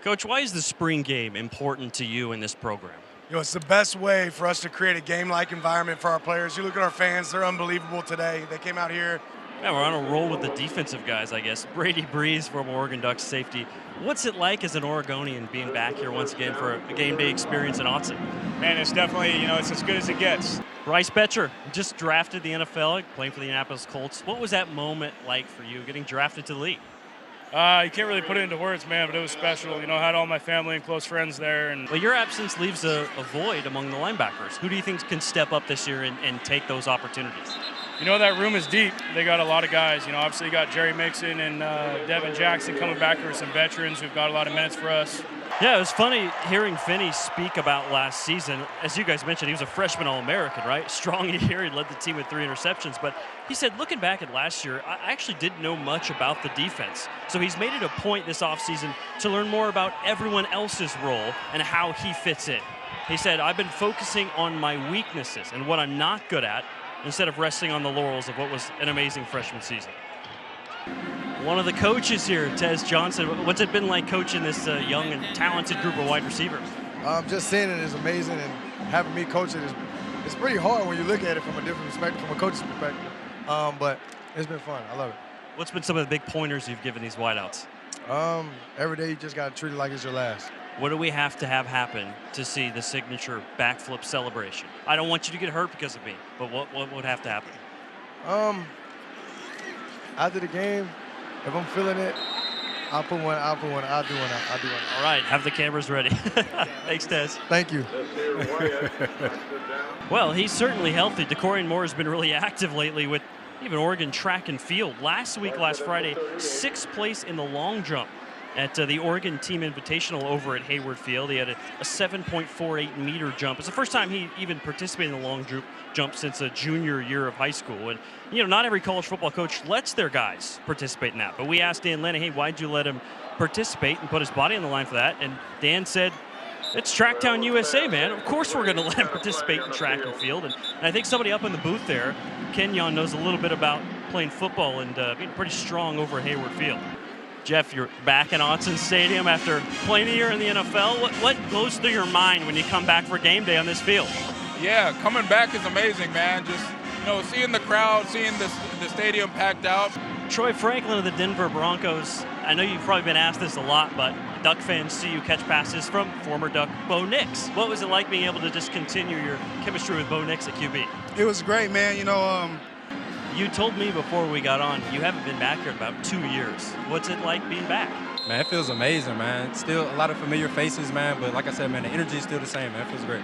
Coach, why is the spring game important to you in this program? It's the best way for us to create a game-like environment for our players. You look at our fans; they're unbelievable today. They came out here. Yeah, we're on a roll with the defensive guys, I guess. Brady Breeze, former Oregon Ducks safety. What's it like as an Oregonian being back here once again for a game day experience in Autzen? Man, it's definitely, it's as good as it gets. Bryce Betcher just drafted the NFL, playing for the Indianapolis Colts. What was that moment like for you, getting drafted to the league? You can't really put it into words, man, but it was special. I had all my family and close friends there. And Well, your absence leaves a void among the linebackers. Who do you think can step up this year and take those opportunities? that room is deep. They got a lot of guys. Obviously you got Jerry Mixon and Devin Jackson coming back. There were some veterans who've got a lot of minutes for us. Yeah, it was funny hearing Finney speak about last season. As you guys mentioned, he was a freshman All-American, right? Strong year. He led the team with 3 interceptions. But he said, looking back at last year, I actually didn't know much about the defense. So he's made it a point this offseason to learn more about everyone else's role and how he fits in. He said, I've been focusing on my weaknesses and what I'm not good at instead of resting on the laurels of what was an amazing freshman season. One of the coaches here, Tez Johnson. What's it been like coaching this young and talented group of wide receivers? Just seeing it is amazing, and having me coach it it's pretty hard when you look at it from a different perspective, from a coach's perspective. But it's been fun. I love it. What's been some of the big pointers you've given these wideouts? Every day you just got to treat it like it's your last. What do we have to have happen to see the signature backflip celebration? I don't want you to get hurt because of me, but what would have to happen? After the game, if I'm feeling it, I'll do one. I'll do one. All right, have the cameras ready. Thanks, Tez. Thank you. Well, he's certainly healthy. DeCorian Moore has been really active lately with even Oregon track and field. Last Friday, 6th place in the long jump at the Oregon Team Invitational over at Hayward Field. He had a 7.48 meter jump. It's the first time he even participated in the long jump since a junior year of high school. And, not every college football coach lets their guys participate in that. But we asked Dan Lennon, hey, why'd you let him participate and put his body on the line for that? And Dan said, it's Tracktown USA, man. Of course we're going to let him participate in track and field. And I think somebody up in the booth there, Kenyon, knows a little bit about playing football and being pretty strong over at Hayward Field. Jeff, you're back in Autzen Stadium after playing a year in the NFL. What goes through your mind when you come back for game day on this field? Yeah, coming back is amazing, man. Just, seeing the crowd, seeing the stadium packed out. Troy Franklin of the Denver Broncos. I know you've probably been asked this a lot, but Duck fans see you catch passes from former Duck Bo Nix. What was it like being able to just continue your chemistry with Bo Nix at QB? It was great, man. You told me before we got on you haven't been back here in about 2 years. What's it like being back? Man, it feels amazing, man. Still a lot of familiar faces, man, but like I said, man, the energy is still the same, man. It feels great.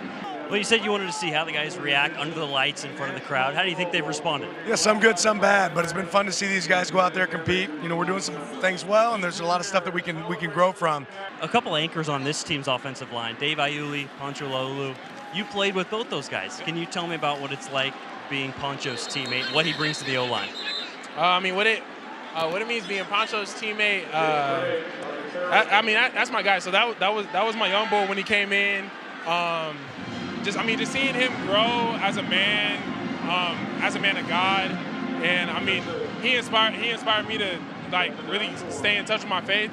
Well, you said you wanted to see how the guys react under the lights in front of the crowd. How do you think they've responded? Yeah, some good, some bad, but it's been fun to see these guys go out there compete. We're doing some things well, and there's a lot of stuff that we can grow from. A couple anchors on this team's offensive line, Dave Iuli, Pancho Laulu. You played with both those guys. Can you tell me about what it's like being Pancho's teammate, what he brings to the O-line? What it means being Pancho's teammate. That's my guy. So that was my young boy when he came in. Just seeing him grow as a man of God, and he inspired me to really stay in touch with my faith.